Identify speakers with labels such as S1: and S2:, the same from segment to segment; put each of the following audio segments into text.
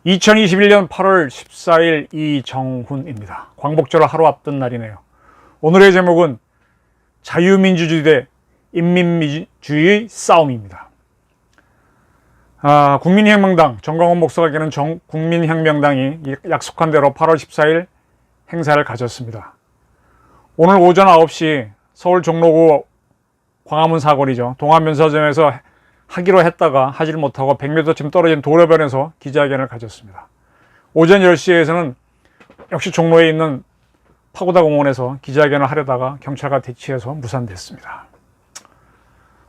S1: 2021년 8월 14일 이정훈입니다. 광복절을 하루 앞둔 날이네요. 오늘의 제목은 자유민주주의 대 인민주의 싸움입니다. 국민혁명당 정광훈 목사가 계는 국민혁명당이 약속한 대로 8월 14일 행사를 가졌습니다. 오늘 오전 9시 서울 종로구 광화문 사거리죠. 동안면사점에서 하기로 했다가 하질 못하고 100m쯤 떨어진 도로변에서 기자회견을 가졌습니다. 오전 10시에서는 역시 종로에 있는 파고다 공원에서 기자회견을 하려다가 경찰과 대치해서 무산됐습니다.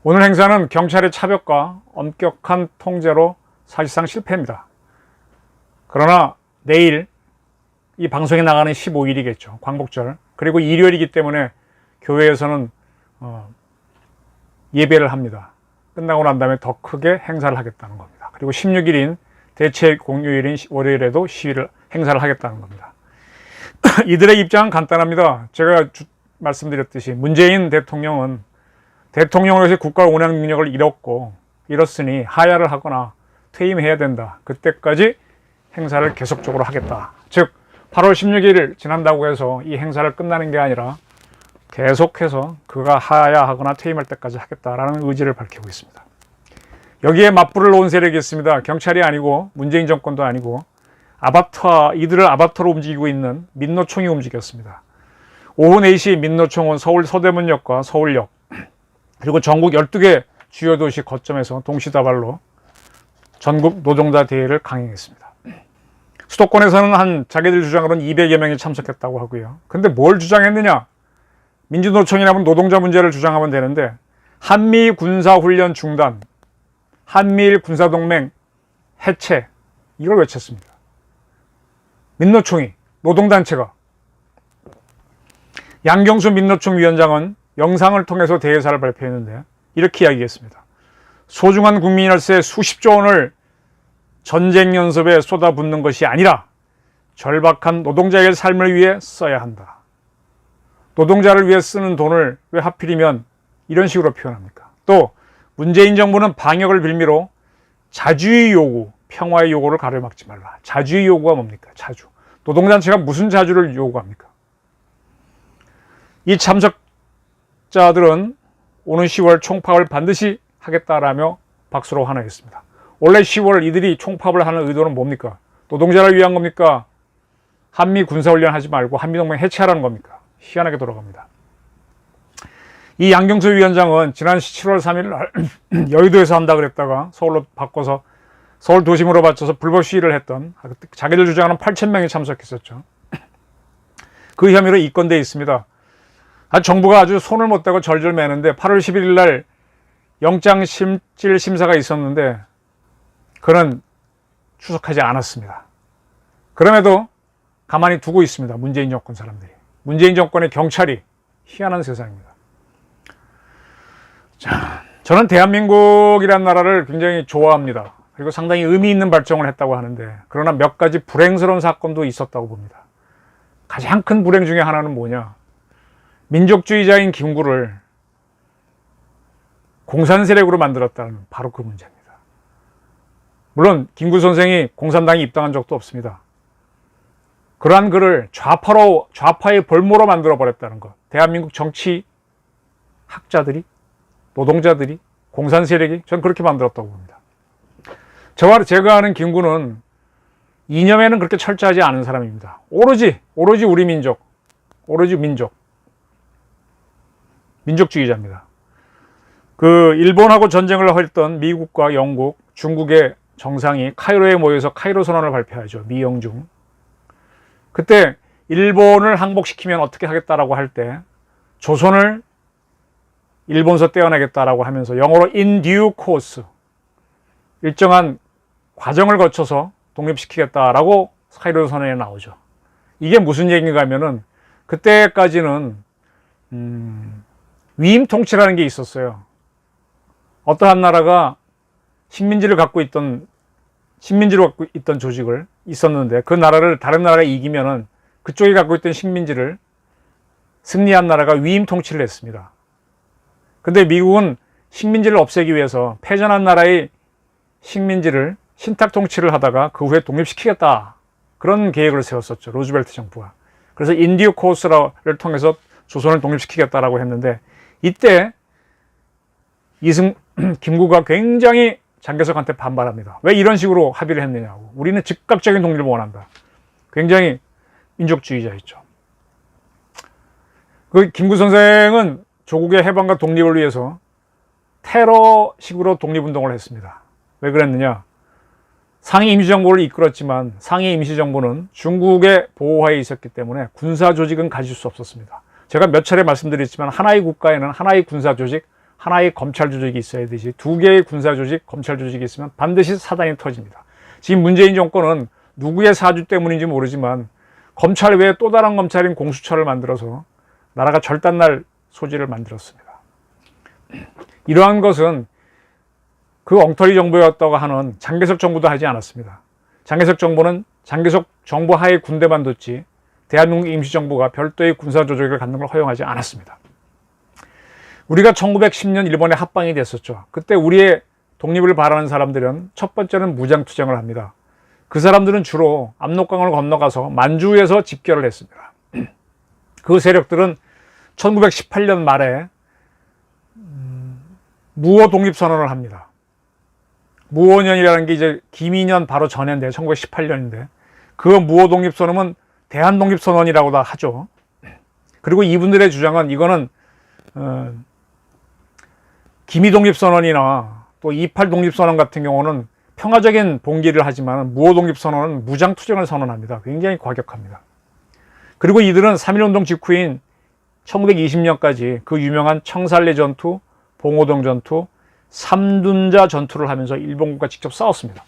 S1: 오늘 행사는 경찰의 차벽과 엄격한 통제로 사실상 실패입니다. 그러나 내일 이 방송이 나가는 15일이겠죠. 광복절. 그리고 일요일이기 때문에 교회에서는 예배를 합니다. 끝나고 난 다음에 더 크게 행사를 하겠다는 겁니다. 그리고 16일인 대체 공휴일인 월요일에도 행사를 하겠다는 겁니다. 이들의 입장은 간단합니다. 제가 말씀드렸듯이 문재인 대통령은 대통령으로서의 국가 운영 능력을 잃었으니 하야를 하거나 퇴임해야 된다. 그때까지 행사를 계속적으로 하겠다. 즉 8월 16일 지난다고 해서 이 행사를 끝나는 게 아니라 계속해서 그가 하야하거나 퇴임할 때까지 하겠다라는 의지를 밝히고 있습니다. 여기에 맞불을 놓은 세력이 있습니다. 경찰이 아니고 문재인 정권도 아니고 이들을 아바타로 움직이고 있는 민노총이 움직였습니다. 오후 4시 민노총은 서울 서대문역과 서울역 그리고 전국 12개 주요 도시 거점에서 동시다발로 전국 노동자 대회를 강행했습니다. 수도권에서는 자기들 주장으로는 200여 명이 참석했다고 하고요. 근데 뭘 주장했느냐? 민주노총이라면 노동자 문제를 주장하면 되는데 한미 군사훈련 중단, 한미일 군사동맹 해체 이걸 외쳤습니다. 민노총이, 노동단체가. 양경수 민노총 위원장은 영상을 통해서 대회사를 발표했는데 이렇게 이야기했습니다. 소중한 국민일세 수십조 원을 전쟁 연습에 쏟아붓는 것이 아니라 절박한 노동자의 삶을 위해 써야 한다. 노동자를 위해 쓰는 돈을 왜 하필이면 이런 식으로 표현합니까? 또 문재인 정부는 방역을 빌미로 자주의 요구, 평화의 요구를 가로막지 말라. 자주의 요구가 뭡니까? 자주. 노동단체가 무슨 자주를 요구합니까? 이 참석자들은 오는 10월 총파업을 반드시 하겠다라며 박수로 환호했습니다. 원래 10월 이들이 총파업을 하는 의도는 뭡니까? 노동자를 위한 겁니까? 한미 군사훈련 하지 말고 한미동맹 해체하라는 겁니까? 희한하게 돌아갑니다. 이 양경수 위원장은 지난 7월 3일 날 여의도에서 한다 그랬다가 서울로 바꿔서 서울 도심으로 바쳐서 불법 시위를 했던 자기들 주장하는 8,000명이 참석했었죠. 그 혐의로 입건돼 있습니다. 정부가 아주 손을 못 대고 절절 매는데 8월 11일 날 영장 실질 심사가 있었는데 그는出석하지 않았습니다. 그럼에도 가만히 두고 있습니다. 문재인 정권 사람들이. 문재인 정권의 경찰이. 희한한 세상입니다. 자, 저는 대한민국이라는 나라를 굉장히 좋아합니다. 그리고 상당히 의미 있는 발정을 했다고 하는데 그러나 몇 가지 불행스러운 사건도 있었다고 봅니다. 가장 큰 불행 중에 하나는 뭐냐? 민족주의자인 김구를 공산 세력으로 만들었다는 바로 그 문제입니다. 물론 김구 선생이 공산당에 입당한 적도 없습니다. 그러한 그를 좌파의 볼모로 만들어버렸다는 것. 대한민국 정치 학자들이, 노동자들이, 공산 세력이 저는 그렇게 만들었다고 봅니다. 제가 아는 김구는 이념에는 그렇게 철저하지 않은 사람입니다. 오로지 우리 민족, 오로지 민족주의자입니다. 일본하고 전쟁을 했던 미국과 영국, 중국의 정상이 카이로에 모여서 카이로 선언을 발표하죠. 미영중. 그때 일본을 항복시키면 어떻게 하겠다라고 할 때 조선을 일본서 떼어내겠다라고 하면서 영어로 in due course 일정한 과정을 거쳐서 독립시키겠다라고 카이로 선언에 나오죠. 이게 무슨 얘기인가 하면은 그때까지는 위임 통치라는 게 있었어요. 어떠한 나라가 식민지로 갖고 있던 조직을 있었는데 그 나라를 다른 나라가 이기면은 그쪽이 갖고 있던 식민지를 승리한 나라가 위임 통치를 했습니다. 근데 미국은 식민지를 없애기 위해서 패전한 나라의 식민지를 신탁 통치를 하다가 그 후에 독립시키겠다. 그런 계획을 세웠었죠. 루즈벨트 정부가. 그래서 인디오 코스를 통해서 조선을 독립시키겠다라고 했는데 이때 김구가 굉장히 장개석한테 반발합니다. 왜 이런 식으로 합의를 했느냐고. 우리는 즉각적인 독립을 원한다. 굉장히 민족주의자였죠. 그 김구 선생은 조국의 해방과 독립을 위해서 테러식으로 독립운동을 했습니다. 왜 그랬느냐? 상해 임시정부를 이끌었지만 상해 임시정부는 중국의 보호하에 있었기 때문에 군사조직은 가질 수 없었습니다. 제가 몇 차례 말씀드렸지만 하나의 국가에는 하나의 군사조직, 하나의 검찰조직이 있어야 되지 두 개의 군사조직, 검찰조직이 있으면 반드시 사단이 터집니다. 지금 문재인 정권은 누구의 사주 때문인지 모르지만 검찰 외에 또 다른 검찰인 공수처를 만들어서 나라가 절단날 소지를 만들었습니다. 이러한 것은 그 엉터리 정부였다고 하는 장개석 정부도 하지 않았습니다. 장개석 정부는 장개석 정부 하에 군대만 뒀지 대한민국 임시정부가 별도의 군사조직을 갖는 걸 허용하지 않았습니다. 우리가 1910년 일본에 합방이 됐었죠. 그때 우리의 독립을 바라는 사람들은 첫 번째는 무장투쟁을 합니다. 그 사람들은 주로 압록강을 건너가서 만주에서 집결을 했습니다. 그 세력들은 1918년 말에 무호 독립선언을 합니다. 무호년이라는 게 이제 기민년 바로 전인데 1918년인데 그 무호 독립선언은 대한 독립선언이라고 다 하죠. 그리고 이분들의 주장은 이거는 기미 독립선언이나 또 28 독립선언 같은 경우는 평화적인 봉기를 하지만 무호 독립선언은 무장투쟁을 선언합니다. 굉장히 과격합니다. 그리고 이들은 3.1운동 직후인 1920년까지 그 유명한 청산리 전투, 봉오동 전투, 삼둔자 전투를 하면서 일본군과 직접 싸웠습니다.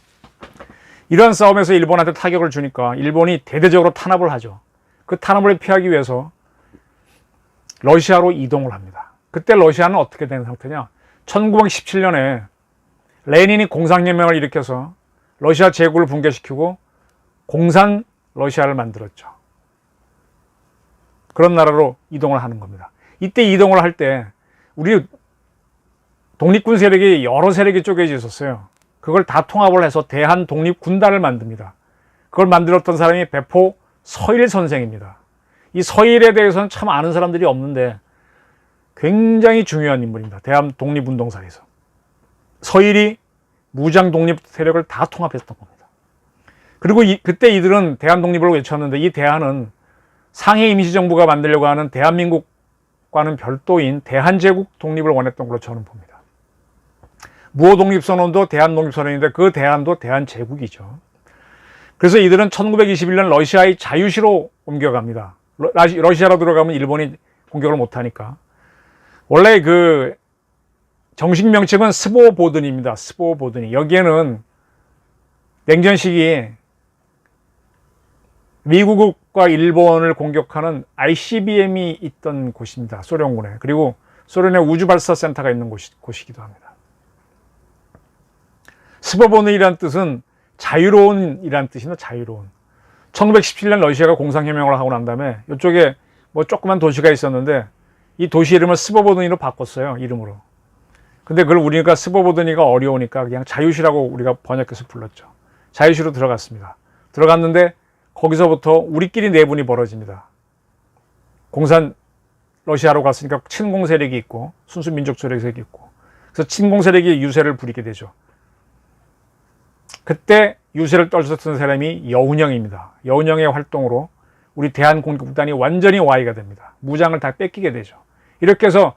S1: 이러한 싸움에서 일본한테 타격을 주니까 일본이 대대적으로 탄압을 하죠. 그 탄압을 피하기 위해서 러시아로 이동을 합니다. 그때 러시아는 어떻게 된 상태냐? 1917년에 레닌이 공산혁명을 일으켜서 러시아 제국을 붕괴시키고 공산 러시아를 만들었죠. 그런 나라로 이동을 하는 겁니다. 이때 이동을 할 때 우리 독립군 세력이 여러 세력이 쪼개져 있었어요. 그걸 다 통합을 해서 대한독립군단을 만듭니다. 그걸 만들었던 사람이 배포 서일 선생입니다. 이 서일에 대해서는 참 아는 사람들이 없는데 굉장히 중요한 인물입니다. 대한독립운동사에서. 서일이 무장 독립 세력을 다 통합했던 겁니다. 그리고 그때 이들은 대한독립을 외쳤는데 이 대한은 상해 임시정부가 만들려고 하는 대한민국과는 별도인 대한제국 독립을 원했던 걸로 저는 봅니다. 무호독립선언도 대한독립선언인데 그 대한도 대한제국이죠. 그래서 이들은 1921년 러시아의 자유시로 옮겨갑니다. 러시아로 들어가면 일본이 공격을 못하니까. 원래 그 정식 명칭은 스보보든입니다. 스보보든이. 여기에는 냉전 시기에 미국과 일본을 공격하는 ICBM이 있던 곳입니다. 소련군에. 그리고 소련의 우주발사센터가 있는 곳이기도 합니다. 스보보든이라는 뜻은 자유로운이라는 뜻입니다. 자유로운. 1917년 러시아가 공산혁명을 하고 난 다음에 이쪽에 뭐 조그만 도시가 있었는데 이 도시 이름을 스보보든이로 바꿨어요. 이름으로. 근데 그걸 우리가 스보보든이가 어려우니까 그냥 자유시라고 우리가 번역해서 불렀죠. 자유시로 들어갔습니다. 들어갔는데 거기서부터 우리끼리 내분이 벌어집니다. 공산 러시아로 갔으니까 친공 세력이 있고 순수 민족 세력이 있고 그래서 친공 세력이 유세를 부리게 되죠. 그때 유세를 떨쳤던 사람이 여운형입니다. 여운형의 활동으로 우리 대한공격국단이 완전히 와해가 됩니다. 무장을 다 뺏기게 되죠. 이렇게 해서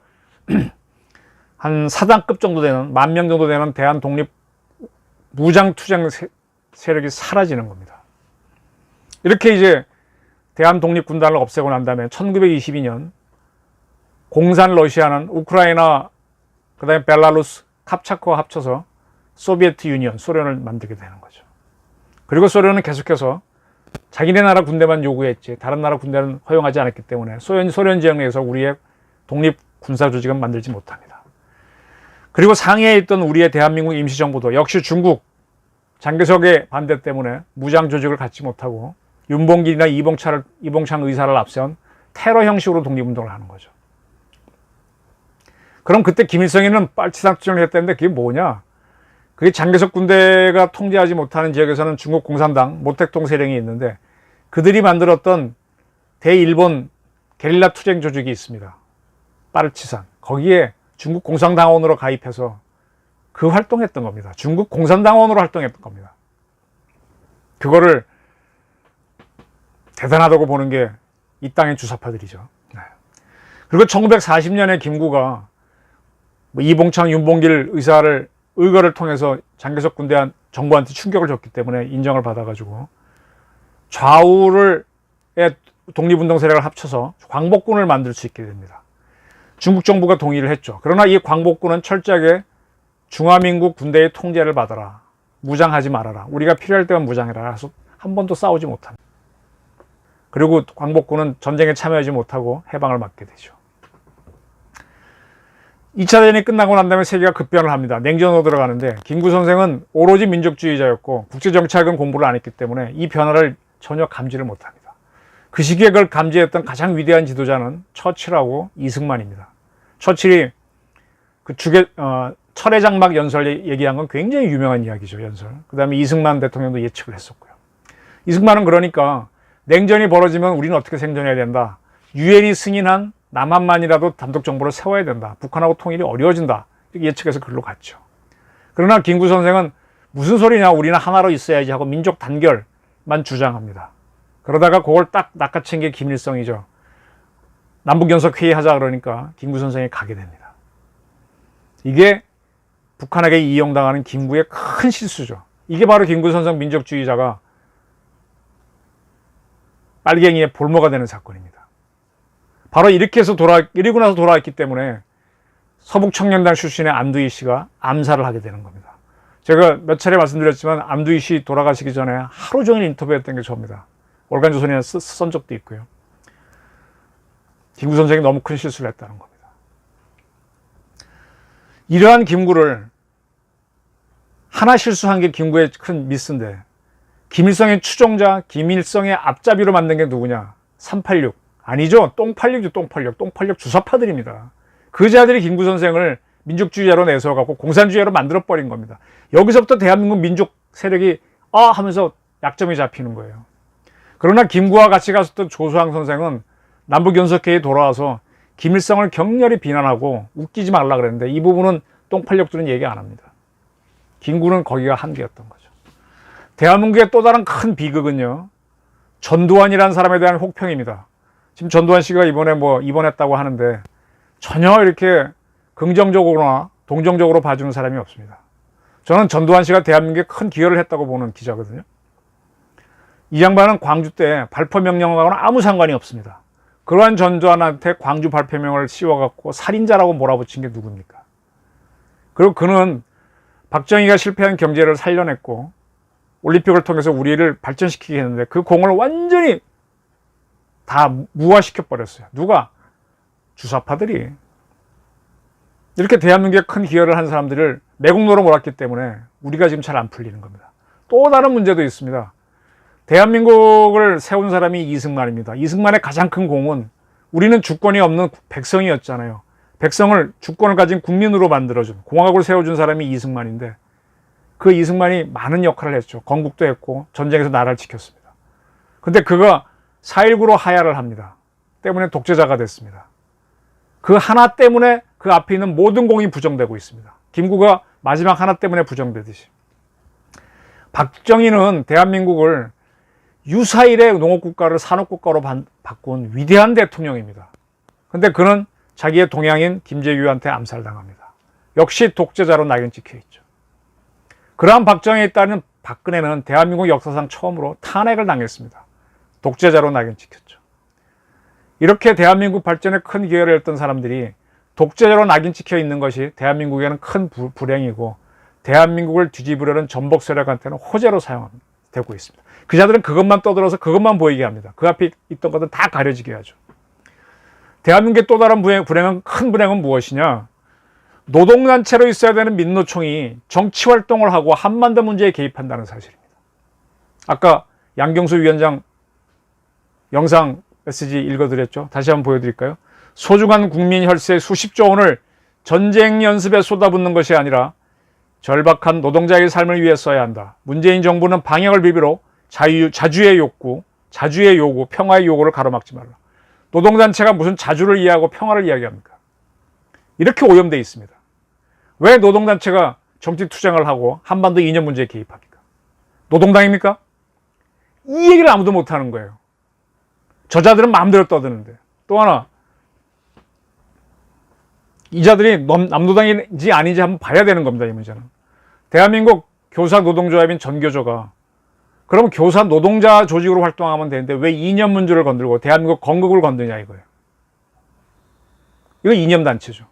S1: 한 사단급 정도 되는 10,000명 정도 되는 대한독립 무장투쟁 세력이 사라지는 겁니다. 이렇게 이제 대한독립군단을 없애고 난 다음에 1922년 공산 러시아는 우크라이나 그다음에 벨라루스, 캅차크와 합쳐서 소비에트 유니언, 소련을 만들게 되는 거죠. 그리고 소련은 계속해서 자기네 나라 군대만 요구했지 다른 나라 군대는 허용하지 않았기 때문에 소련 지역 내에서 우리의 독립 군사 조직은 만들지 못합니다. 그리고 상해에 있던 우리의 대한민국 임시정부도 역시 중국 장개석의 반대 때문에 무장 조직을 갖지 못하고 윤봉길이나 이봉창 의사를 앞세운 테러 형식으로 독립운동을 하는 거죠. 그럼 그때 김일성이는 빨치산투쟁을 했다는데 그게 뭐냐? 그게 장개석 군대가 통제하지 못하는 지역에서는 중국 공산당 모택동 세력이 있는데 그들이 만들었던 대일본 게릴라 투쟁 조직이 있습니다. 빠르치산. 거기에 중국 공산당원으로 가입해서 그 활동했던 겁니다. 중국 공산당원으로 활동했던 겁니다. 그거를 대단하다고 보는 게 이 땅의 주사파들이죠. 그리고 1940년에 김구가 이봉창, 윤봉길 의거를 통해서 장개석 군대 정부한테 충격을 줬기 때문에 인정을 받아가지고 좌우의 독립운동 세력을 합쳐서 광복군을 만들 수 있게 됩니다. 중국 정부가 동의를 했죠. 그러나 이 광복군은 철저하게 중화민국 군대의 통제를 받아라. 무장하지 말아라. 우리가 필요할 때만 무장해라. 그래서 한 번도 싸우지 못합니다. 그리고 광복군은 전쟁에 참여하지 못하고 해방을 맞게 되죠. 2차 대전이 끝나고 난 다음에 세계가 급변을 합니다. 냉전으로 들어가는데 김구 선생은 오로지 민족주의자였고 국제정치학은 공부를 안 했기 때문에 이 변화를 전혀 감지를 못합니다. 그 시기에 그걸 감지했던 가장 위대한 지도자는 처칠하고 이승만입니다. 처칠이 그 철의 장막 연설 얘기한 건 굉장히 유명한 이야기죠. 연설. 그 다음에 이승만 대통령도 예측을 했었고요. 이승만은 그러니까 냉전이 벌어지면 우리는 어떻게 생존해야 된다. 유엔이 승인한 남한만이라도 단독 정부를 세워야 된다. 북한하고 통일이 어려워진다. 이렇게 예측해서 글로 갔죠. 그러나 김구 선생은 무슨 소리냐. 우리는 하나로 있어야지 하고 민족 단결만 주장합니다. 그러다가 그걸 딱 낚아챈 게 김일성이죠. 남북연석회의 하자 그러니까 김구 선생이 가게 됩니다. 이게 북한에게 이용당하는 김구의 큰 실수죠. 이게 바로 김구 선생 민족주의자가 빨갱이의 볼모가 되는 사건입니다. 바로 이렇게 해서 이러고 나서 돌아왔기 때문에 서북청년단 출신의 암두이 씨가 암살을 하게 되는 겁니다. 제가 몇 차례 말씀드렸지만 암두이 씨 돌아가시기 전에 하루 종일 인터뷰했던 게 저입니다. 월간조선에 쓴 적도 있고요. 김구 선생이 너무 큰 실수를 했다는 겁니다. 이러한 김구를 하나 실수한 게 김구의 큰 미스인데 김일성의 추종자, 김일성의 앞잡이로 만든 게 누구냐? 386. 아니죠. 똥86이죠. 똥86. 똥86 주사파들입니다. 그 자들이 김구 선생을 민족주의자로 내세워갖고 공산주의자로 만들어버린 겁니다. 여기서부터 대한민국 민족 세력이 하면서 약점이 잡히는 거예요. 그러나 김구와 같이 갔었던 조수항 선생은 남북연석회의에 돌아와서 김일성을 격렬히 비난하고 웃기지 말라 그랬는데 이 부분은 똥86들은 얘기 안 합니다. 김구는 거기가 한계였던 거죠. 대한민국의 또 다른 큰 비극은요. 전두환이라는 사람에 대한 혹평입니다. 지금 전두환 씨가 이번에 입원했다고 하는데 전혀 이렇게 긍정적으로나 동정적으로 봐주는 사람이 없습니다. 저는 전두환 씨가 대한민국에 큰 기여를 했다고 보는 기자거든요. 이 양반은 광주 때 발포 명령하고는 아무 상관이 없습니다. 그러한 전두환한테 광주 발표명을 씌워갖고 살인자라고 몰아붙인 게 누굽니까? 그리고 그는 박정희가 실패한 경제를 살려냈고 올림픽을 통해서 우리를 발전시키게 했는데 그 공을 완전히 다 무화시켜버렸어요. 누가? 주사파들이. 이렇게 대한민국에 큰 기여를 한 사람들을 매국노로 몰았기 때문에 우리가 지금 잘 안 풀리는 겁니다. 또 다른 문제도 있습니다. 대한민국을 세운 사람이 이승만입니다. 이승만의 가장 큰 공은 우리는 주권이 없는 백성이었잖아요. 백성을 주권을 가진 국민으로 만들어준 공화국을 세워준 사람이 이승만인데 그 이승만이 많은 역할을 했죠. 건국도 했고 전쟁에서 나라를 지켰습니다. 근데 그가 4.19로 하야를 합니다. 때문에 독재자가 됐습니다. 그 하나 때문에 그 앞에 있는 모든 공이 부정되고 있습니다. 김구가 마지막 하나 때문에 부정되듯이. 박정희는 대한민국을 유사일의 농업국가를 산업국가로 바꾼 위대한 대통령입니다. 근데 그는 자기의 동양인 김재규한테 암살당합니다. 역시 독재자로 낙인 찍혀있죠. 그러한 박정희에 따른 박근혜는 대한민국 역사상 처음으로 탄핵을 당했습니다. 독재자로 낙인 찍혔죠. 이렇게 대한민국 발전에 큰 기여를 했던 사람들이 독재자로 낙인 찍혀 있는 것이 대한민국에는 큰 불행이고 대한민국을 뒤집으려는 전복 세력한테는 호재로 사용되고 있습니다. 그 자들은 그것만 떠들어서 그것만 보이게 합니다. 그 앞에 있던 것은 다 가려지게 하죠. 대한민국의 또 다른 큰 불행은 무엇이냐? 노동단체로 있어야 되는 민노총이 정치활동을 하고 한반도 문제에 개입한다는 사실입니다. 아까 양경수 위원장 영상 메시지 읽어드렸죠? 다시 한번 보여드릴까요? 소중한 국민 혈세 수십조 원을 전쟁 연습에 쏟아붓는 것이 아니라 절박한 노동자의 삶을 위해 써야 한다. 문재인 정부는 방역을 빌미로 자주의 요구, 평화의 요구를 가로막지 말라. 노동단체가 무슨 자주를 이해하고 평화를 이야기합니까? 이렇게 오염되어 있습니다. 왜 노동단체가 정치 투쟁을 하고 한반도 이념 문제에 개입합니까? 노동당입니까? 이 얘기를 아무도 못하는 거예요. 저자들은 마음대로 떠드는데. 또 하나, 이 자들이 남노당인지 아닌지 한번 봐야 되는 겁니다. 이 문제는. 대한민국 교사 노동조합인 전교조가 그러면 교사 노동자 조직으로 활동하면 되는데 왜 이념 문제를 건들고 대한민국 건국을 건드냐 이거예요. 이거 이념단체죠.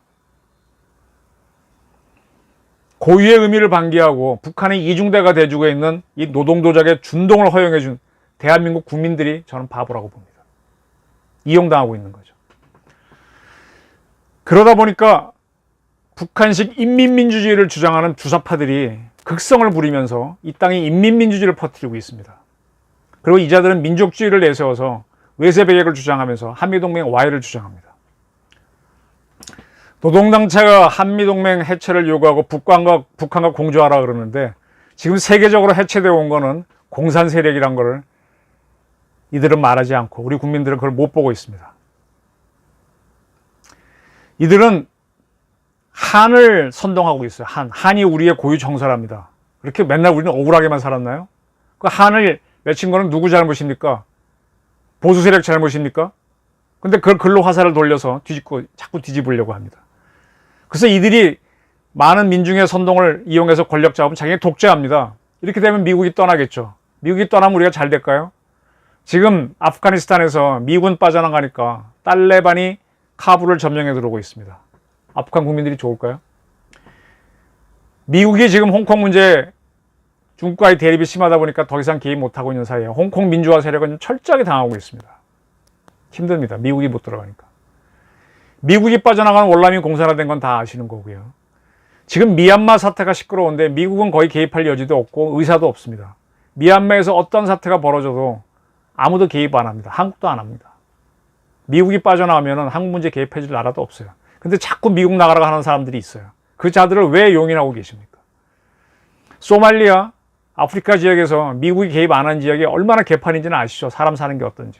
S1: 고유의 의미를 방기하고 북한의 이중대가 돼주고 있는 이 노동조작의 준동을 허용해준 대한민국 국민들이 저는 바보라고 봅니다. 이용당하고 있는 거죠. 그러다 보니까 북한식 인민민주주의를 주장하는 주사파들이 극성을 부리면서 이 땅에 인민민주주의를 퍼뜨리고 있습니다. 그리고 이 자들은 민족주의를 내세워서 외세배격을 주장하면서 한미동맹 와해를 주장합니다. 노동단체가 한미동맹 해체를 요구하고 북한과 공조하라 그러는데 지금 세계적으로 해체되어 온 거는 공산 세력이란 걸 이들은 말하지 않고 우리 국민들은 그걸 못 보고 있습니다. 이들은 한을 선동하고 있어요. 한이 우리의 고유 정서랍니다. 그렇게 맨날 우리는 억울하게만 살았나요? 그 한을 맺힌 거는 누구 잘못입니까? 보수 세력 잘못입니까? 근데 그걸 글로 화살을 돌려서 자꾸 뒤집으려고 합니다. 그래서 이들이 많은 민중의 선동을 이용해서 권력 잡으면 자기가 독재합니다. 이렇게 되면 미국이 떠나겠죠. 미국이 떠나면 우리가 잘 될까요? 지금 아프가니스탄에서 미군 빠져나가니까 탈레반이 카불을 점령해 들어오고 있습니다. 아프간 국민들이 좋을까요? 미국이 지금 홍콩 문제 중국과의 대립이 심하다 보니까 더 이상 개입 못하고 있는 사이에 홍콩 민주화 세력은 철저하게 당하고 있습니다. 힘듭니다. 미국이 못 들어가니까. 미국이 빠져나가는 월남이 공산화된 건 다 아시는 거고요. 지금 미얀마 사태가 시끄러운데 미국은 거의 개입할 여지도 없고 의사도 없습니다. 미얀마에서 어떤 사태가 벌어져도 아무도 개입 안 합니다. 한국도 안 합니다. 미국이 빠져나가면 한국 문제 개입해 줄 나라도 없어요. 근데 자꾸 미국 나가라고 하는 사람들이 있어요. 그 자들을 왜 용인하고 계십니까? 소말리아, 아프리카 지역에서 미국이 개입 안 한 지역이 얼마나 개판인지는 아시죠? 사람 사는 게 어떤지.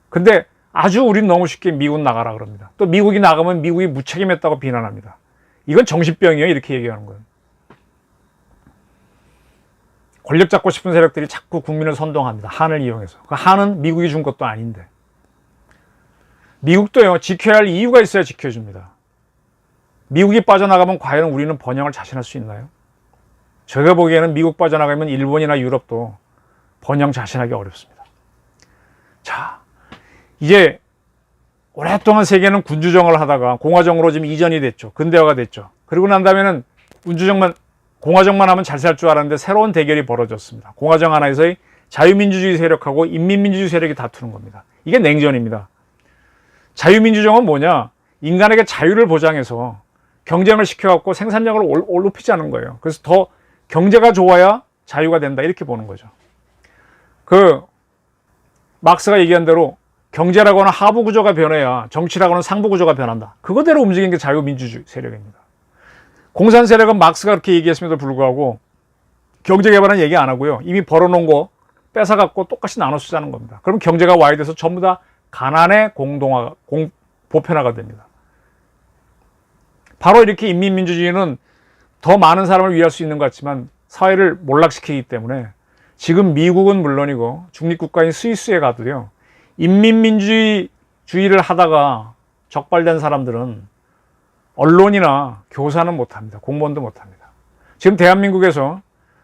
S1: 근데 아주 우린 너무 쉽게 미국 나가라 그럽니다. 또 미국이 나가면 미국이 무책임했다고 비난합니다. 이건 정신병이에요. 이렇게 얘기하는 거예요. 권력 잡고 싶은 세력들이 자꾸 국민을 선동합니다. 한을 이용해서. 그 한은 미국이 준 것도 아닌데. 미국도요, 지켜야 할 이유가 있어야 지켜줍니다. 미국이 빠져나가면 과연 우리는 번영을 자신할 수 있나요? 제가 보기에는 미국 빠져나가면 일본이나 유럽도 번영 자신하기 어렵습니다. 자, 이제 오랫동안 세계는 군주정을 하다가 공화정으로 지금 이전이 됐죠. 근대화가 됐죠. 그리고 난 다음에는 공화정만 하면 잘 살 줄 알았는데 새로운 대결이 벌어졌습니다. 공화정 하나에서의 자유민주주의 세력하고 인민민주주의 세력이 다투는 겁니다. 이게 냉전입니다. 자유민주정은 뭐냐? 인간에게 자유를 보장해서 경쟁을 시켜갖고 생산력을 높이자는 거예요. 그래서 더 경제가 좋아야 자유가 된다 이렇게 보는 거죠. 막스가 얘기한 대로 경제라고는 하부 구조가 변해야 정치라고는 상부 구조가 변한다. 그거대로 움직이는 게 자유민주주의 세력입니다. 공산 세력은 막스가 그렇게 얘기했음에도 불구하고 경제개발은 얘기 안 하고요. 이미 벌어놓은 거 뺏어갖고 똑같이 나눠 쓰자는 겁니다. 그럼 경제가 와야 돼서 전부 다 가난의 보편화가 됩니다. 바로 이렇게 인민민주주의는 더 많은 사람을 위할 수 있는 것 같지만 사회를 몰락시키기 때문에 지금 미국은 물론이고 중립국가인 스위스에 가도요. 인민민주주의를 하다가 적발된 사람들은 언론이나 교사는 못합니다. 공무원도 못합니다. 지금 대한민국에서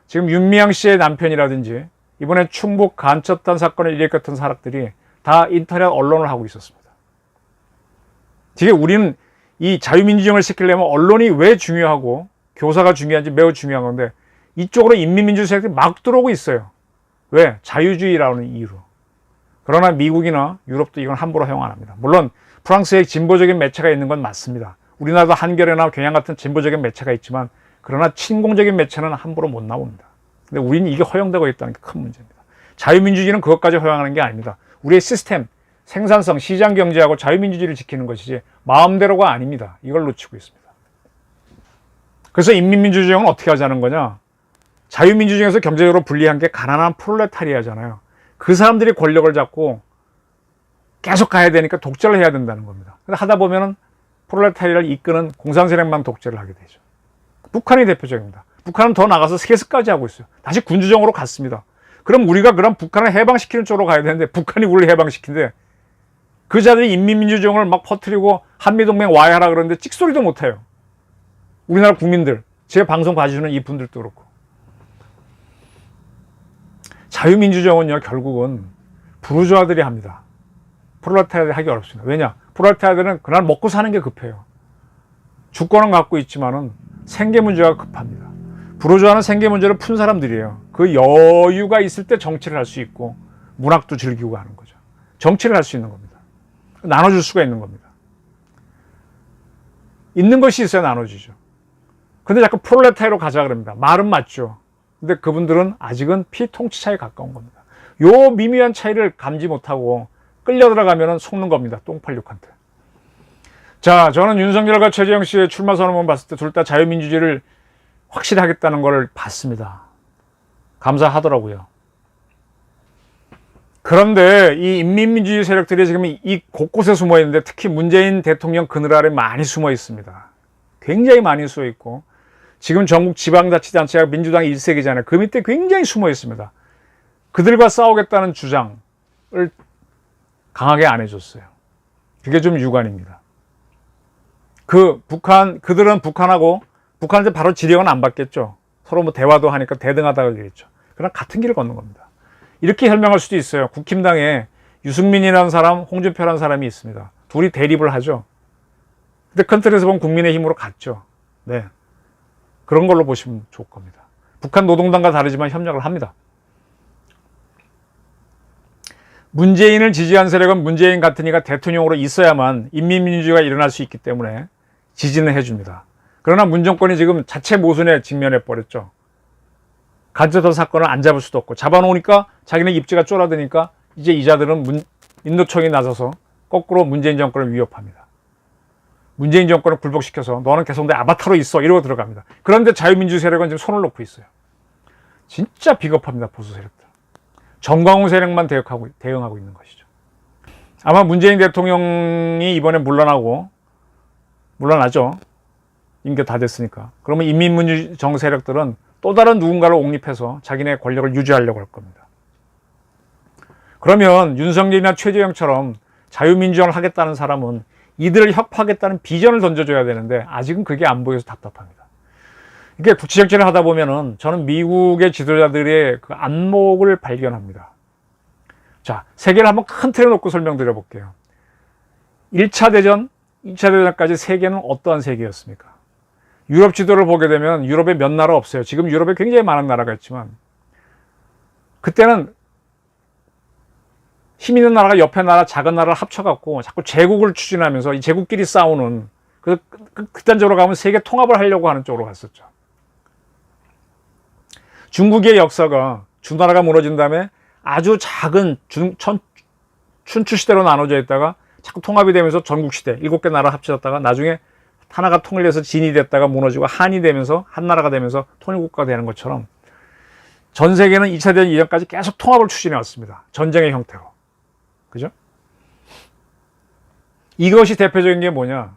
S1: 지금 윤미향 씨의 남편이라든지 이번에 충북 간첩단 사건을 일으켰던 사람들이 다 인터넷 언론을 하고 있었습니다. 지금 우리는 이 자유민주정을 시키려면 언론이 왜 중요하고 교사가 중요한지 매우 중요한 건데 이쪽으로 인민민주주의 세력들이 막 들어오고 있어요. 왜? 자유주의라는 이유로. 그러나 미국이나 유럽도 이건 함부로 허용 안 합니다. 물론 프랑스에 진보적인 매체가 있는 건 맞습니다. 우리나라도 한겨레나 경향 같은 진보적인 매체가 있지만 그러나 친공적인 매체는 함부로 못 나옵니다. 근데 우리는 이게 허용되고 있다는 게 큰 문제입니다. 자유민주주의는 그것까지 허용하는 게 아닙니다. 우리의 시스템, 생산성, 시장경제하고 자유민주주의를 지키는 것이지 마음대로가 아닙니다. 이걸 놓치고 있습니다. 그래서 인민민주주의는 어떻게 하자는 거냐? 자유민주주의에서 경제적으로 불리한 게 가난한 프롤레타리아잖아요. 그 사람들이 권력을 잡고 계속 가야 되니까 독재를 해야 된다는 겁니다. 근데 하다 보면은 프롤레타리아를 이끄는 공산세력만 독재를 하게 되죠. 북한이 대표적입니다. 북한은 더 나가서 세습까지 하고 있어요. 다시 군주정으로 갔습니다. 그럼 우리가 그럼 북한을 해방시키는 쪽으로 가야 되는데 북한이 우리를 해방시킨데 그 자들이 인민민주주의를 막 퍼뜨리고 한미동맹 와야 하라 그러는데 찍소리도 못해요. 우리나라 국민들, 제 방송 봐주시는 이분들도 그렇고. 자유민주주의는요, 결국은 부르주아들이 합니다. 프롤레타리아들이 하기 어렵습니다. 왜냐? 프롤레타리아들은 그날 먹고 사는 게 급해요. 주권은 갖고 있지만은 생계 문제가 급합니다. 부르주아는 생계 문제를 푼 사람들이에요. 그 여유가 있을 때 정치를 할 수 있고 문학도 즐기고 하는 거죠. 정치를 할 수 있는 겁니다. 나눠줄 수가 있는 겁니다. 있는 것이 있어야 나눠지죠. 근데 자꾸 프롤레타리아로 가자 그럽니다. 말은 맞죠. 근데 그분들은 아직은 피통치차에 가까운 겁니다. 요 미미한 차이를 감지 못하고 끌려 들어가면 속는 겁니다. 똥팔육한테. 자, 저는 윤석열과 최재형 씨의 출마 선언문 봤을 때 둘 다 자유민주주의를 확실히 하겠다는 걸 봤습니다. 감사하더라고요. 그런데 이 인민민주주의 세력들이 지금 이 곳곳에 숨어 있는데 특히 문재인 대통령 그늘 아래 많이 숨어 있습니다. 굉장히 많이 숨어 있고 지금 전국 지방자치단체가 민주당 1세기잖아요. 그 밑에 굉장히 숨어 있습니다. 그들과 싸우겠다는 주장을 강하게 안 해줬어요. 그게 좀 유관입니다. 그들은 북한한테 바로 지령은 안 받겠죠. 서로 뭐 대화도 하니까 대등하다고 그랬죠. 그러나 같은 길을 걷는 겁니다. 이렇게 설명할 수도 있어요. 국힘당에 유승민이라는 사람, 홍준표라는 사람이 있습니다. 둘이 대립을 하죠. 근데 큰 틀에서 보면 국민의힘으로 갔죠. 네. 그런 걸로 보시면 좋을 겁니다. 북한 노동당과 다르지만 협력을 합니다. 문재인을 지지한 세력은 문재인 같은 이가 대통령으로 있어야만 인민민주주의가 일어날 수 있기 때문에 지지는 해줍니다. 그러나 문정권이 지금 자체 모순에 직면해 버렸죠. 간첩 사건을 안 잡을 수도 없고 잡아놓으니까 자기네 입지가 쫄아드니까 이제 이자들은 인도청이 나서서 거꾸로 문재인 정권을 위협합니다. 문재인 정권을 굴복시켜서 너는 계속 내 아바타로 있어 이러고 들어갑니다. 그런데 자유민주 세력은 지금 손을 놓고 있어요. 진짜 비겁합니다. 보수 세력들. 정광훈 세력만 대응하고 있는 것이죠. 아마 문재인 대통령이 이번에 물러나죠. 임기 다 됐으니까. 그러면 인민민주정 세력들은 또 다른 누군가를 옹립해서 자기네 권력을 유지하려고 할 겁니다. 그러면 윤석열이나 최재형처럼 자유민주정을 하겠다는 사람은 이들을 협파하겠다는 비전을 던져줘야 되는데 아직은 그게 안 보여서 답답합니다. 이게 국제정치를 하다 보면은 저는 미국의 지도자들의 그 안목을 발견합니다. 자, 세계를 한번 큰 틀에 놓고 설명드려 볼게요. 1차 대전, 2차 대전까지 세계는 어떠한 세계였습니까? 유럽 지도를 보게 되면 유럽에 몇 나라 없어요. 지금 유럽에 굉장히 많은 나라가 있지만 그때는 힘 있는 나라가 옆에 나라, 작은 나라를 합쳐갖고 자꾸 제국을 추진하면서 이 제국끼리 싸우는 극단적으로 가면 세계 통합을 하려고 하는 쪽으로 갔었죠. 중국의 역사가 주나라가 무너진 다음에 아주 작은 춘추시대로 나눠져 있다가 자꾸 통합이 되면서 전국시대 7개 나라 합쳐졌다가 나중에 하나가 통일돼서 진이 됐다가 무너지고 한이 되면서 한 나라가 되면서 통일국가가 되는 것처럼 전 세계는 2차 대전 이전까지 계속 통합을 추진해 왔습니다. 전쟁의 형태로. 그죠? 이것이 대표적인 게 뭐냐?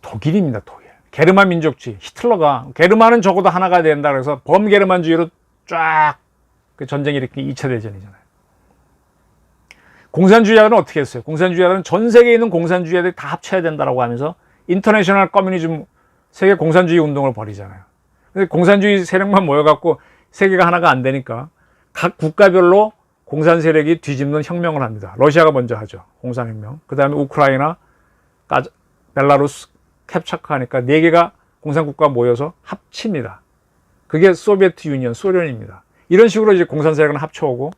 S1: 독일입니다. 독일. 게르만 민족주의. 히틀러가 게르만은 적어도 하나가 된다 그래서 범게르만주의로 쫙 그 전쟁이 일으킨 2차 대전이잖아요. 공산주의자들은 어떻게 했어요? 공산주의자들은 전 세계에 있는 공산주의자들이 다 합쳐야 된다라고 하면서 인터내셔널 커뮤니즘 세계 공산주의 운동을 벌이잖아요. 근데 공산주의 세력만 모여갖고 세계가 하나가 안 되니까 각 국가별로 공산 세력이 뒤집는 혁명을 합니다. 러시아가 먼저 하죠. 공산혁명. 그 다음에 우크라이나, 벨라루스 캡처하니까 4개가 공산국가가 모여서 합칩니다. 그게 소비에트 유니언, 소련입니다. 이런 식으로 이제 공산 세력은 합쳐오고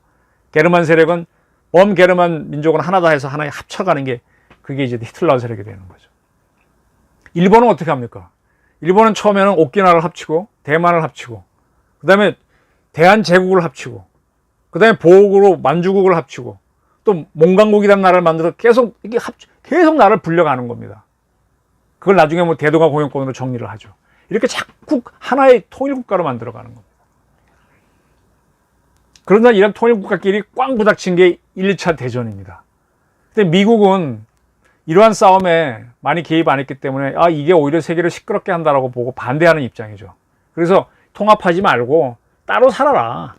S1: 게르만 세력은 범게르만 민족은 하나다 해서 하나에 합쳐가는 게 그게 이제 히틀러 세력이 되는 거죠. 일본은 어떻게 합니까? 일본은 처음에는 오키나와를 합치고 대만을 합치고 그 다음에 대한제국을 합치고 그 다음에 보호국으로 만주국을 합치고 또 몽간국이라는 나라를 만들어서 계속 나라를 불려가는 겁니다. 그걸 나중에 뭐 대동아 공영권으로 정리를 하죠. 이렇게 자꾸 하나의 통일국가로 만들어가는 겁니다. 그러나 이런 통일국가끼리 꽝 부닥친 게 1차 대전입니다. 근데 미국은 이러한 싸움에 많이 개입 안 했기 때문에 이게 오히려 세계를 시끄럽게 한다라고 보고 반대하는 입장이죠. 그래서 통합하지 말고 따로 살아라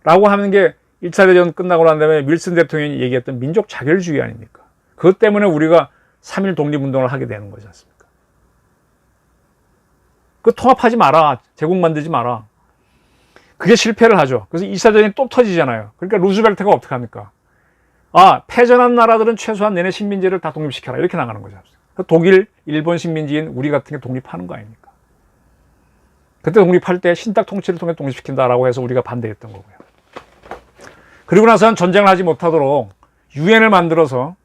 S1: 라고 하는 게 1차 대전 끝나고 난 다음에 윌슨 대통령이 얘기했던 민족 자결주의 아닙니까? 그것 때문에 우리가 3.1 독립운동을 하게 되는 거지 않습니까? 그 통합하지 마라. 제국 만들지 마라. 그게 실패를 하죠. 그래서 2차 대전이 또 터지잖아요. 그러니까 루즈벨트가 어떻게 합니까? 패전한 나라들은 최소한 내내 식민지를 다 독립시켜라. 이렇게 나가는 거죠. 독일, 일본 식민지인 우리 같은 게 독립하는 거 아닙니까? 그때 독립할 때 신탁 통치를 통해 독립시킨다라고 해서 우리가 반대했던 거고요. 그리고 나서는 전쟁을 하지 못하도록 유엔을 만들어서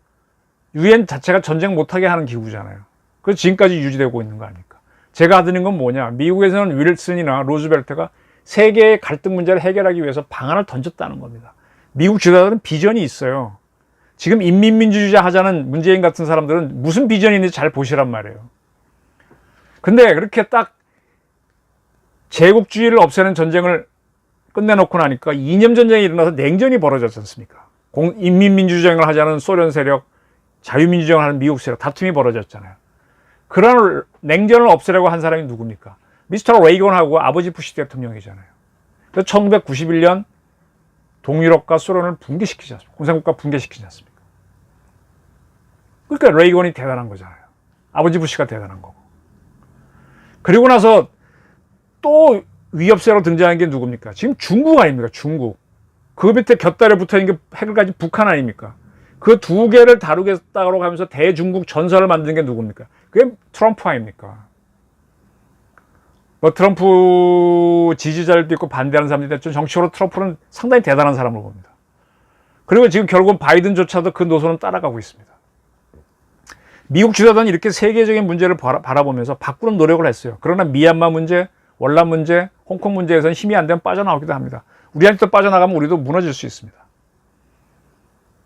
S1: 유엔 자체가 전쟁 못하게 하는 기구잖아요. 그래서 지금까지 유지되고 있는 거 아닙니까? 제가 드는 건 뭐냐? 미국에서는 윌슨이나 루즈벨트가 세계의 갈등 문제를 해결하기 위해서 방안을 던졌다는 겁니다. 미국 지도자들은 비전이 있어요. 지금 인민민주주의 하자는 문재인 같은 사람들은 무슨 비전이 있는지 잘 보시란 말이에요. 근데 그렇게 딱 제국주의를 없애는 전쟁을 끝내놓고 나니까 이념전쟁이 일어나서 냉전이 벌어졌지 않습니까? 인민민주주의를 하자는 소련 세력, 자유민주주의를 하는 미국 세력, 다툼이 벌어졌잖아요. 그런 냉전을 없애려고 한 사람이 누굽니까? 미스터 레이건하고 아버지 부시 대통령이잖아요. 그래서 1991년 동유럽과 소련을 붕괴시키지 않습니까? 공산국가 붕괴시키지 않습니까? 그러니까 레이건이 대단한 거잖아요. 아버지 부시가 대단한 거고. 그리고 나서 또 위협세로 등장한 게 누굽니까? 지금 중국 아닙니까? 중국. 그 밑에 곁다리에 붙어있는 게 핵을 가진 북한 아닙니까? 그 두 개를 다루겠다고 하면서 대중국 전선을 만든 게 누굽니까? 그게 트럼프 아닙니까? 트럼프 지지자들도 있고 반대하는 사람들도 있지만 정치적으로 트럼프는 상당히 대단한 사람으로 봅니다. 그리고 지금 결국은 바이든조차도 그 노선을 따라가고 있습니다. 미국 지도자는 이렇게 세계적인 문제를 바라보면서 바꾸는 노력을 했어요. 그러나 미얀마 문제, 월남 문제, 홍콩 문제에서는 힘이 안 되면 빠져나오기도 합니다. 우리한테 또 빠져나가면 우리도 무너질 수 있습니다.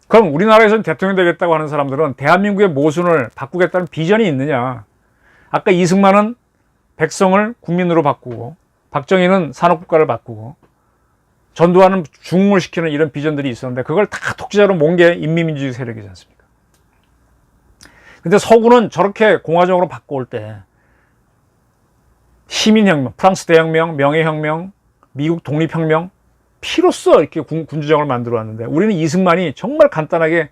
S1: 그럼 우리나라에서는 대통령 되겠다고 하는 사람들은 대한민국의 모순을 바꾸겠다는 비전이 있느냐? 아까 이승만은 백성을 국민으로 바꾸고 박정희는 산업국가를 바꾸고 전두환은 중흥을 시키는 이런 비전들이 있었는데 그걸 다 독재자로 모은 게 인민민주주의 세력이지 않습니까? 근데 서구는 저렇게 공화정으로 바꿔올 때 시민혁명, 프랑스 대혁명, 명예혁명, 미국 독립혁명 피로써 이렇게 군주정을 만들어 왔는데 우리는 이승만이 정말 간단하게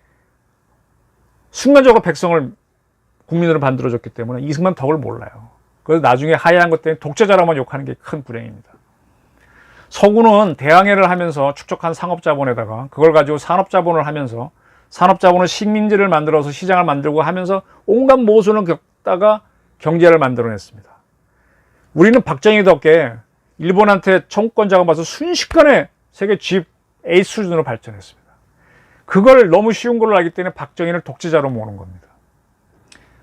S1: 순간적으로 백성을 국민으로 만들어줬기 때문에 이승만 덕을 몰라요. 그래서 나중에 하야한 것 때문에 독재자라고만 욕하는 게 큰 불행입니다. 서구는 대항해를 하면서 축적한 상업자본에다가 그걸 가지고 산업자본을 하면서 산업자본은 식민지를 만들어서 시장을 만들고 하면서 온갖 모순을 겪다가 경제를 만들어냈습니다. 우리는 박정희 덕에 일본한테 청구권 잡아봐서 순식간에 세계 G8 수준으로 발전했습니다. 그걸 너무 쉬운 걸로 알기 때문에 박정희를 독재자로 모는 겁니다.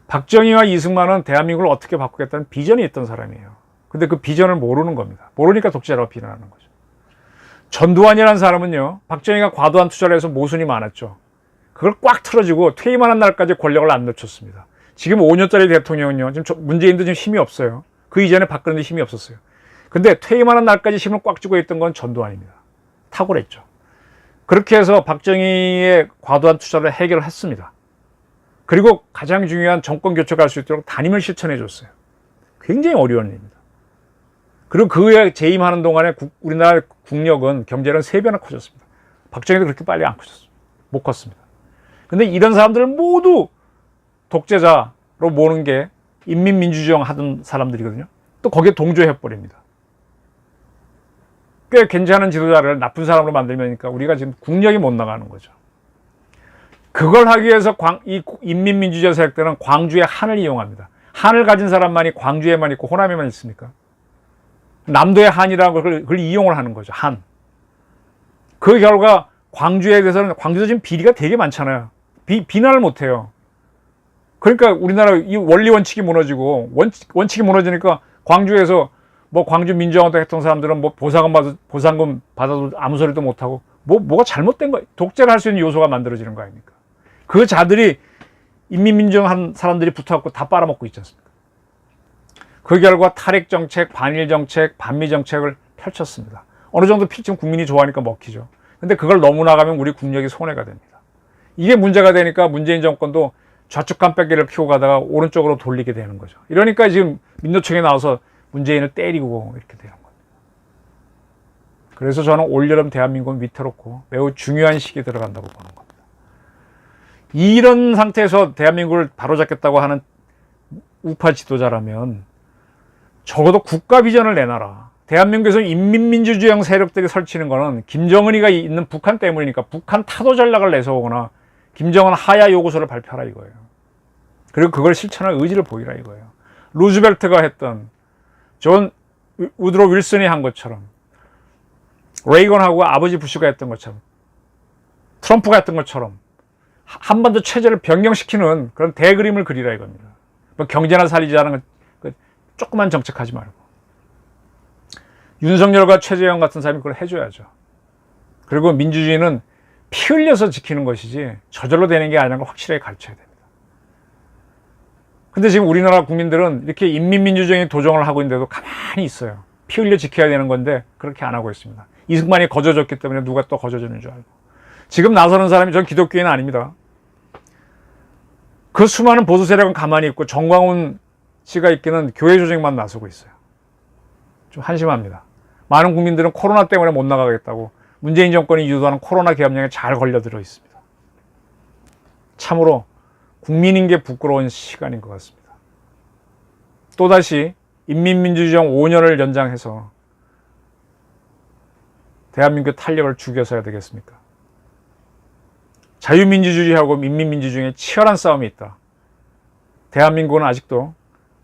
S1: 박정희와 이승만은 대한민국을 어떻게 바꾸겠다는 비전이 있던 사람이에요. 근데 그 비전을 모르는 겁니다. 모르니까 독재자라고 비난하는 거죠. 전두환이라는 사람은요, 박정희가 과도한 투자를 해서 모순이 많았죠. 그걸 꽉 틀어지고 퇴임하는 날까지 권력을 안 놓쳤습니다. 지금 5년짜리 대통령은요, 지금 문재인도 지금 힘이 없어요. 그 이전에 박근혜도 힘이 없었어요. 근데 퇴임하는 날까지 힘을 꽉 쥐고 있던 건 전두환입니다. 탁월했죠. 그렇게 해서 박정희의 과도한 투자를 해결했습니다. 그리고 가장 중요한 정권 교체가 할 수 있도록 단임을 실천해 줬어요. 굉장히 어려운 일입니다. 그리고 그에 재임하는 동안에 우리나라 국력은 경제는 3배나 커졌습니다. 박정희도 그렇게 빨리 안 커졌어요. 못 컸습니다. 근데 이런 사람들을 모두 독재자로 모는 게 인민민주주의 하던 사람들이거든요. 또 거기에 동조해버립니다. 꽤 괜찮은 지도자를 나쁜 사람으로 만들면니까 우리가 지금 국력이 못 나가는 거죠. 그걸 하기 위해서 이 인민민주주의 세력들은 광주의 한을 이용합니다. 한을 가진 사람만이 광주에만 있고 호남에만 있습니까? 남도의 한이라고 그걸 이용을 하는 거죠. 한. 그 결과 광주에 대해서는 광주도 지금 비리가 되게 많잖아요. 비난을 못 해요. 그러니까 우리나라 이 원리 원칙이 무너지고 원칙이 무너지니까 광주에서 뭐 광주 민주화운동 했던 사람들은 뭐 보상금 받아도 아무 소리도 못 하고 뭐가 잘못된 거예요. 독재를 할 수 있는 요소가 만들어지는 거 아닙니까? 그 자들이 인민민주화 한 사람들이 붙어갖고 다 빨아먹고 있지 않습니까? 그 결과 탈핵 정책, 반일 정책, 반미 정책을 펼쳤습니다. 어느 정도 지금 국민이 좋아하니까 먹히죠. 근데 그걸 너무 나가면 우리 국력이 손해가 됩니다. 이게 문제가 되니까 문재인 정권도 좌측 깜빡이를 켜고 가다가 오른쪽으로 돌리게 되는 거죠. 이러니까 지금 민노총에 나와서 문재인을 때리고 이렇게 되는 거예요. 그래서 저는 올여름 대한민국은 위태롭고 매우 중요한 시기에 들어간다고 보는 겁니다. 이런 상태에서 대한민국을 바로잡겠다고 하는 우파 지도자라면 적어도 국가 비전을 내놔라. 대한민국에서 인민민주주의형 세력들이 설치는 거는 김정은이가 있는 북한 때문이니까 북한 타도 전략을 내세우거나 김정은 하야 요구서를 발표하라 이거예요. 그리고 그걸 실천할 의지를 보이라 이거예요. 루즈벨트가 했던, 존 우드로 윌슨이 한 것처럼, 레이건하고 아버지 부시가 했던 것처럼, 트럼프가 했던 것처럼 한반도 체제를 변경시키는 그런 대그림을 그리라 이겁니다. 뭐 경제나 살리자는 그 조그만 정책하지 말고. 윤석열과 최재형 같은 사람이 그걸 해줘야죠. 그리고 민주주의는 피 흘려서 지키는 것이지 저절로 되는 게 아니라는 걸 확실하게 가르쳐야 됩니다. 근데 지금 우리나라 국민들은 이렇게 인민민주주의 도정을 하고 있는데도 가만히 있어요. 피 흘려 지켜야 되는 건데 그렇게 안 하고 있습니다. 이승만이 거저줬기 때문에 누가 또 거저주는 줄 알고. 지금 나서는 사람이 전 기독교인은 아닙니다. 그 수많은 보수 세력은 가만히 있고 정광훈 씨가 있기는 교회 조직만 나서고 있어요. 좀 한심합니다. 많은 국민들은 코로나 때문에 못 나가겠다고 문재인 정권이 유도하는 코로나 계엄령에 잘 걸려들어 있습니다. 참으로 국민인 게 부끄러운 시간인 것 같습니다. 또다시 인민민주주의정 5년을 연장해서 대한민국 탄력을 죽여서야 되겠습니까? 자유민주주의하고 인민민주주의의 치열한 싸움이 있다. 대한민국은 아직도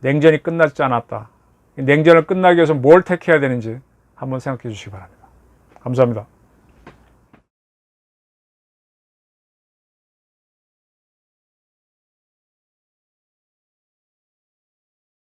S1: 냉전이 끝나지 않았다. 냉전을 끝나기 위해서 뭘 택해야 되는지 한번 생각해 주시기 바랍니다. 감사합니다.